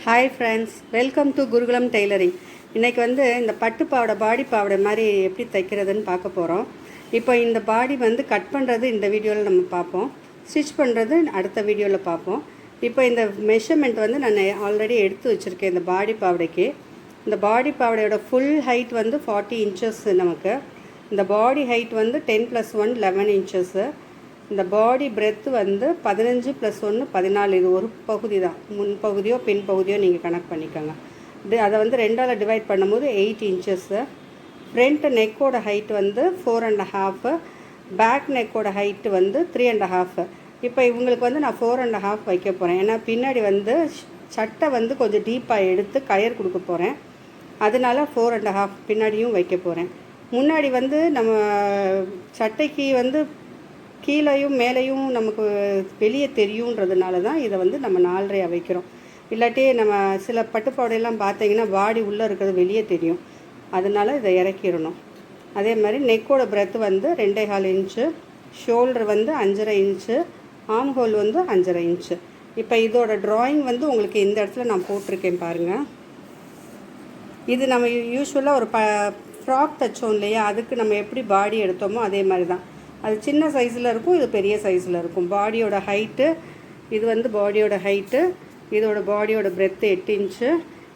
Hi friends, welcome to Gurukulam tailoring. இன்றைக்கி இந்த பட்டு பாவாடை பாடி பாவாடை மாதிரி எப்படி தைக்கிறதுன்னு பார்க்க போகிறோம். இப்போ இந்த பாடி கட் பண்ணுறது இந்த வீடியோவில் நம்ம பார்ப்போம், ஸ்டிச் பண்ணுறது அடுத்த வீடியோவில் பார்ப்போம். இப்போ இந்த மெஷர்மெண்ட் நான் ஆல்ரெடி எடுத்து வச்சுருக்கேன். இந்த பாடி பாவாடைக்கு இந்த பாடி பாவாடையோட ஃபுல் ஹைட் 40 இன்ச்சஸ். நமக்கு இந்த பாடி ஹைட் 10 + 1 11 இன்ச்சஸ்ஸு. இந்த பாடி பிரெத்து 15 + 1 14. இது ஒரு பகுதி தான், முன்பகுதியோ பின்பகுதியோ நீங்கள் கணக்கு பண்ணிக்கோங்க. அதை ரெண்டால் டிவைட் பண்ணும்போது 8 இன்ச்சஸ்ஸு. ஃப்ரண்ட் நெக்கோட ஹைட் 4.5. பேக் நெக்கோட ஹைட்டு 3.5. இப்போ இவங்களுக்கு நான் 4.5 வைக்க போகிறேன். ஏன்னா பின்னாடி சட்டை கொஞ்சம் டீப்பாக எடுத்து கயர் கொடுக்க போகிறேன். அதனால 4.5 பின்னாடியும் வைக்க போகிறேன். முன்னாடி நம்ம சட்டைக்கு கீழையும் மேலேயும் நமக்கு வெளியே தெரியுன்றதுனால தான் இதை நம்ம 4.5 வைக்கிறோம். இல்லாட்டி நம்ம சில பட்டுப்பாடையெல்லாம் பார்த்தீங்கன்னா பாடி உள்ளே இருக்கிறது வெளியே தெரியும். அதனால இதை இறக்கிடணும். அதே மாதிரி நெக்கோட பிரெத்து 2.25 இன்ச்சு, ஷோல்டர் 5.5 இன்ச்சு, ஆம் ஹோல் 5.5 இன்ச்சு. இப்போ இதோட ட்ராயிங் உங்களுக்கு இந்த இடத்துல நான் போட்டிருக்கேன் பாருங்கள். இது நம்ம யூஸ்வலாக ஒரு ஃப்ராக் தைச்சோம் இல்லையா, அதுக்கு நம்ம எப்படி பாடி எடுத்தோமோ அதே மாதிரி தான். அது சின்ன சைஸில் இருக்கும், இது பெரிய சைஸில் இருக்கும். பாடியோட ஹைட்டு இது பாடியோட ஹைட்டு, இதோட பாடியோட பிரெத்து 8 இன்ச்சு.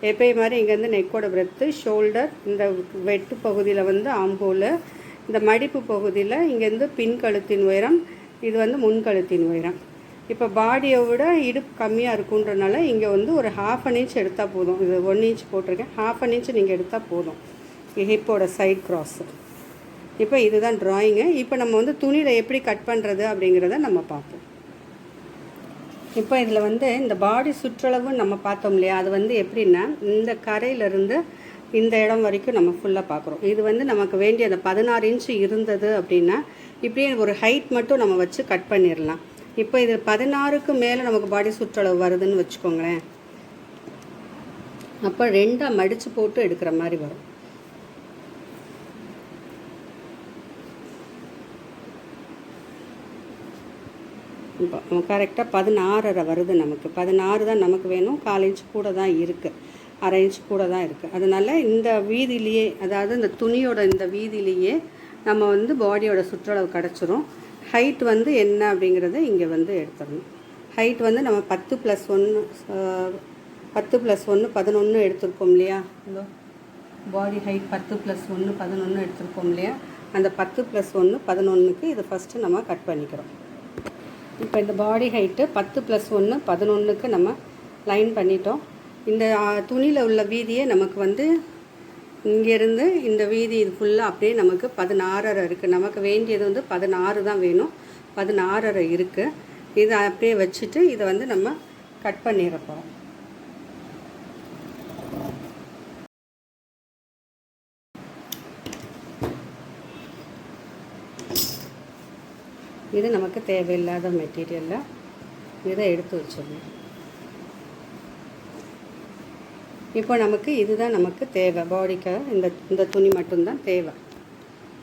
எப்பயும் மாதிரி இங்கேருந்து நெக்கோட பிரெத்து, ஷோல்டர், இந்த வெட்டு பகுதியில் ஆம்போல், இந்த மடிப்பு பகுதியில் இங்கேருந்து பின் கழுத்தின் உயரம், இது முன்கழுத்தின் உயரம். இப்போ பாடியை விட இடுப்பு கம்மியாக இருக்குன்றனால இங்கே ஒரு 1/2 இன்ச் எடுத்தால் போதும். இது 1 இன்ச் போட்டிருக்கேன், 1/2 இன்ச் நீங்கள் எடுத்தால் போதும். ஹிப்போட சைட் க்ராஸு. இப்போ இதுதான் ட்ராயிங்கு. இப்போ நம்ம துணியில் எப்படி கட் பண்ணுறது அப்படிங்கிறத நம்ம பார்ப்போம். இப்போ இதில் இந்த பாடி சுற்றளவு நம்ம பார்த்தோம் இல்லையா, அது எப்படின்னா இந்த கரையிலேருந்து இந்த இடம் வரைக்கும் நம்ம ஃபுல்லாக பார்க்குறோம். இது நமக்கு வேண்டிய அந்த 16 இன்ச்சு இருந்தது அப்படின்னா இப்படியே ஒரு ஹைட் மட்டும் நம்ம வச்சு கட் பண்ணிடலாம். இப்போ இது 16க்கு மேலே நமக்கு பாடி சுற்றளவு வருதுன்னு வச்சுக்கோங்களேன். அப்போ 2ஆக மடித்து போட்டு எடுக்கிற மாதிரி வரும். இப்போ கரெக்டாக 16.5 வருது. நமக்கு 16 தான் நமக்கு வேணும். 1/4 இன்ச் கூட தான் இருக்குது, 1/2 இன்ச் கூட தான் இருக்குது. அதனால் இந்த வீதியிலேயே, அதாவது இந்த துணியோட இந்த வீதியிலேயே நம்ம பாடியோட சுற்றளவு கிடச்சிரும். ஹைட் என்ன அப்படிங்கிறத இங்கே எடுத்துடணும். ஹைட் நம்ம 10 + 1 11 எடுத்திருக்கோம் இல்லையா. ஹலோ, பாடி ஹைட் 10 + 1 11 எடுத்திருக்கோம் இல்லையா. அந்த 10 + 1 11க்கு இது ஃபஸ்ட்டு நம்ம கட் பண்ணிக்கிறோம். இப்போ இந்த பாடி ஹைட்டு 10 + 1 11க்கு நம்ம லைன் பண்ணிட்டோம். இந்த துணியில் உள்ள வீதியே நமக்கு இங்கேருந்து இந்த வீதி இது ஃபுல்லாக அப்படியே நமக்கு 16.5 இருக்குது. நமக்கு வேண்டியது 16 தான் வேணும். 16.5 இருக்குது. இதை அப்படியே வச்சுட்டு இதை நம்ம கட் பண்ணிட போகிறோம். இது நமக்கு தேவையில்லாத மெட்டீரியலில் இதை எடுத்து வச்சிடணும். இப்போ நமக்கு இதுதான் நமக்கு தேவை. பாடிக்கு இந்த துணி மட்டும்தான் தேவை.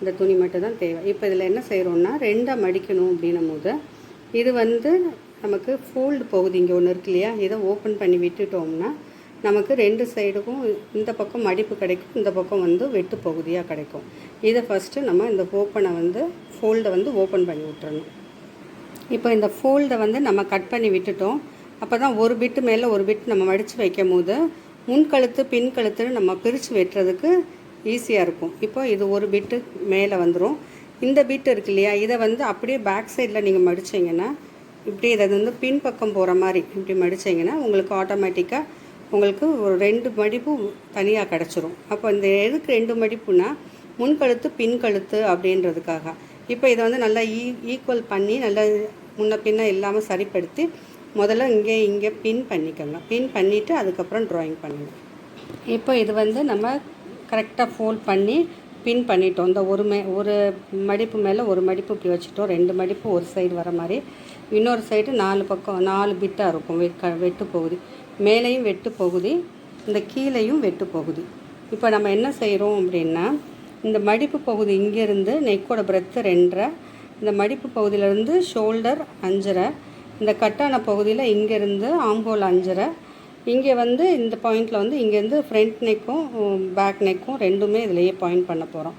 இந்த துணி மட்டும்தான் தேவை. இப்போ இதில் என்ன செய்கிறோன்னா 2ஆக மடிக்கணும் அப்படின்னும் போது இது நமக்கு ஃபோல்டு பகுதி இங்கே ஒன்று இருக்கு இல்லையா, இதை ஓப்பன் பண்ணி விட்டுட்டோம்னா நமக்கு 2 சைடுக்கும் இந்த பக்கம் மடிப்பு கிடைக்கும், இந்த பக்கம் வெட்டு பகுதியாக கிடைக்கும். இதை ஃபஸ்ட்டு நம்ம இந்த ஓப்பனை ஃபோல்டை ஓப்பன் பண்ணி விட்டுறணும். இப்போ இந்த ஃபோல்டை நம்ம கட் பண்ணி விட்டுட்டோம். அப்போ தான் ஒரு பிட்டு மேலே ஒரு பிட்டு நம்ம மடித்து வைக்கும் போது முன்கழுத்து பின் கழுத்துன்னு நம்ம பிரித்து வெட்டுறதுக்கு ஈஸியாக இருக்கும். இப்போ இது ஒரு பிட்டு மேலே வந்துடும். இந்த பிட்டு இருக்கு இல்லையா, இதை அப்படியே பேக் சைடில் நீங்கள் மடிச்சிங்கன்னா இப்படி இதை பின்பக்கம் போகிற மாதிரி இப்படி மடிச்சிங்கன்னா உங்களுக்கு ஆட்டோமேட்டிக்காக உங்களுக்கு ஒரு 2 மடிப்பு தனியாக கிடச்சிரும். அப்போ இந்த எதுக்கு 2 மடிப்புனா முன்கழுத்து பின் கழுத்து அப்படின்றதுக்காக. இப்போ இதை நல்லா ஈக்குவல் பண்ணி நல்லா முன்ன பின்ன இல்லாமல் சரிப்படுத்தி முதல்ல இங்கே பின் பண்ணிக்கோங்க. பின் பண்ணிவிட்டு அதுக்கப்புறம் ட்ராயிங் பண்ணுங்கள். இப்போ இது நம்ம கரெக்டாக ஃபோல்ட் பண்ணி பின் பண்ணிட்டோம். இந்த ஒரு மடிப்பு மேலே ஒரு மடிப்பு இப்படி வச்சுட்டோம். 2 மடிப்பு ஒரு சைடு வர மாதிரி, இன்னொரு சைடு 4 பக்கம் 4 பிட்டாக இருக்கும். வெட்டு பகுதி மேலேயும் வெட்டு பகுதி, இந்த கீழேயும் வெட்டு பகுதி. இப்போ நம்ம என்ன செய்கிறோம் அப்படின்னா இந்த மடிப்பு பகுதி இங்கேருந்து நெக்கோட பிரெத்து 2.5, இந்த மடிப்பு பகுதியிலேருந்து ஷோல்டர் 5.5, இந்த கட்டான பகுதியில் இங்கேருந்து ஆம்போல் 5.5, இங்கே வந்து இந்த பாயிண்டில் வந்து இங்கேருந்து ஃப்ரண்ட் நெக்கும் பேக் நெக்கும் ரெண்டுமே இதிலையே பாயிண்ட் பண்ண போகிறோம்.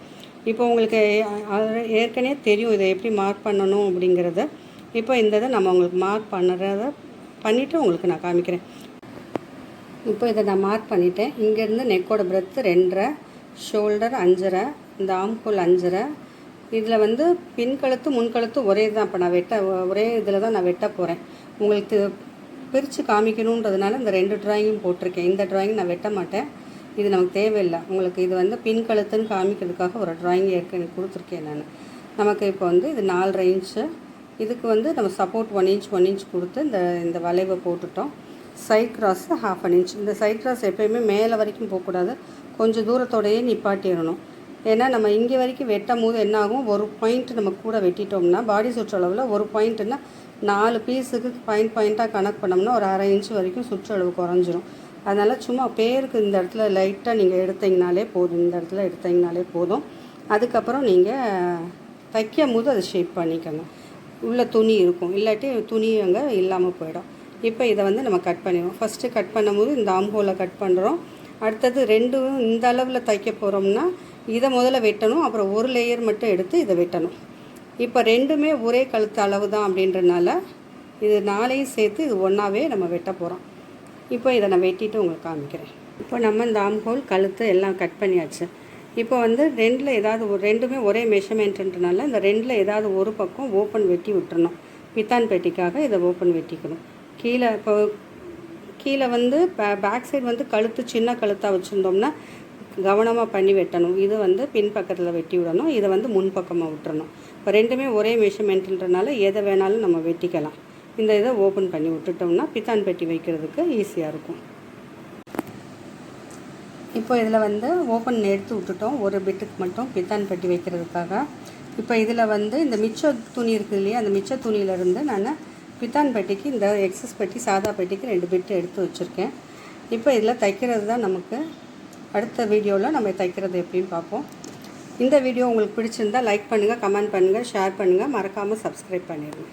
இப்போ உங்களுக்கு ஏற்கனவே தெரியும் இதை எப்படி மார்க் பண்ணணும் அப்படிங்கிறத. இப்போ இந்த இதை நம்ம உங்களுக்கு மார்க் பண்ணிவிட்டு உங்களுக்கு நான் காமிக்கிறேன். இப்போ இதை நான் மார்க் பண்ணிவிட்டேன். இங்கேருந்து நெக்கோட பிரெத்து 2.5, ஷோல்டர் 5.5, இந்த ஆம்ஹோல் 5.5. இதில் வந்து பின்கழுத்து முன்கழுத்து ஒரே தான். இப்போ நான் ஒரே இதில் தான் நான் வெட்ட போகிறேன். உங்களுக்கு பிரித்து காமிக்கணுன்றதுனால இந்த 2 ட்ராயிங்கும் போட்டிருக்கேன். இந்த ட்ராயிங் நான் வெட்ட மாட்டேன், இது நமக்கு தேவையில்லை. உங்களுக்கு இது வந்து பின்கழுத்துன்னு காமிக்கிறதுக்காக ஒரு ட்ராயிங் ஏற்கனவே கொடுத்துருக்கேன் நான். நமக்கு இப்போ வந்து இது 4.5 இன்ச்சு. இதுக்கு வந்து நம்ம சப்போர்ட் 1 இன்ச் கொடுத்து இந்த வளைவை போட்டுட்டோம். Side cross 1/2 inch. இந்த சைட் கிராஸ் எப்போயுமே மேலே வரைக்கும் போகக்கூடாது, கொஞ்சம் தூரத்தோடையே நிப்பாட்டிடணும். ஏன்னா நம்ம இங்கே வரைக்கும் வெட்டும் போது என்ன ஆகும், ஒரு பாயிண்ட் நம்ம கூட வெட்டிட்டோம்னா பாடி சுற்றளவில் ஒரு பாயிண்ட்டுன்னா 4 பீஸுக்கு பாயிண்ட்டாக கணக்கு பண்ணோம்னா ஒரு 1/2 இன்ச் வரைக்கும் சுற்றளவு குறைஞ்சிரும். அதனால் சும்மா பேருக்கு இந்த இடத்துல லைட்டாக நீங்கள் எடுத்தீங்கனாலே போதும். இந்த இடத்துல எடுத்தீங்கனாலே போதும். அதுக்கப்புறம் நீங்கள் தைக்கும் போது அதை ஷேப் பண்ணிக்கணும். உள்ள துணி இருக்கும், இல்லாட்டி துணி அங்கே இல்லாமல் போயிடும். இப்போ இதை வந்து நம்ம கட் பண்ணிடுவோம். ஃபஸ்ட்டு கட் பண்ணும்போது இந்த ஆம்ஹோலை கட் பண்ணுறோம். அடுத்தது 2 இந்த அளவில் தைக்க போகிறோம்னா இதை முதல்ல வெட்டணும், அப்புறம் ஒரு லேயர் மட்டும் எடுத்து இதை வெட்டணும். இப்போ ரெண்டுமே ஒரே கழுத்து அளவு தான் அப்படின்றனால இது 4ஐயும் சேர்த்து இது ஒன்றாவே நம்ம வெட்ட போகிறோம். இப்போ இதை நான் வெட்டிட்டு உங்களுக்கு காமிக்கிறேன். இப்போ நம்ம இந்த ஆம்ஹோல் கழுத்து எல்லாம் கட் பண்ணியாச்சு. இப்போ வந்து ரெண்டுமே ஒரே மெஷர்மெண்ட்டுன்றனால இந்த 2ல் ஏதாவது ஒரு பக்கம் ஓப்பன் வெட்டி விட்டுறணும். பித்தான் பெட்டிக்காக இதை ஓப்பன் வெட்டிக்கணும். கீழே வந்து பேக் சைடு வந்து கழுத்து சின்ன கழுத்தாக வச்சுருந்தோம்னா கவனமாக பண்ணி வெட்டணும். இது வந்து பின்பக்கத்தில் வெட்டி விடணும், இதை வந்து முன்பக்கமாக விட்டுறணும். இப்போ ரெண்டுமே ஒரே மெஷர்மெண்ட்டுன்றனால எதை வேணாலும் நம்ம வெட்டிக்கலாம். இந்த இதை ஓப்பன் பண்ணி விட்டுட்டோம்னா பித்தான் பெட்டி வைக்கிறதுக்கு ஈஸியாக இருக்கும். இப்போ இதில் வந்து ஓப்பன் எடுத்து விட்டுட்டோம் ஒரு பிட்டுக்கு மட்டும் பித்தான் பெட்டி வைக்கிறதுக்காக. இப்போ இதில் வந்து இந்த மிச்ச துணி இருக்குது இல்லையா, அந்த மிச்ச துணியிலேருந்து நான் பித்தான் பெட்டிக்கு இந்த எக்ஸஸ் பெட்டி சாதா பெட்டிக்கு 2 பிட்டு எடுத்து வச்சுருக்கேன். இப்போ இதில் தைக்கிறது தான் நமக்கு அடுத்த வீடியோவில் நம்ம தைக்கிறது எப்படின்னு பார்ப்போம். இந்த வீடியோ உங்களுக்கு பிடிச்சிருந்தால் லைக் பண்ணுங்கள், கமெண்ட் பண்ணுங்கள், ஷேர் பண்ணுங்கள், மறக்காமல் சப்ஸ்கிரைப் பண்ணிடுங்க.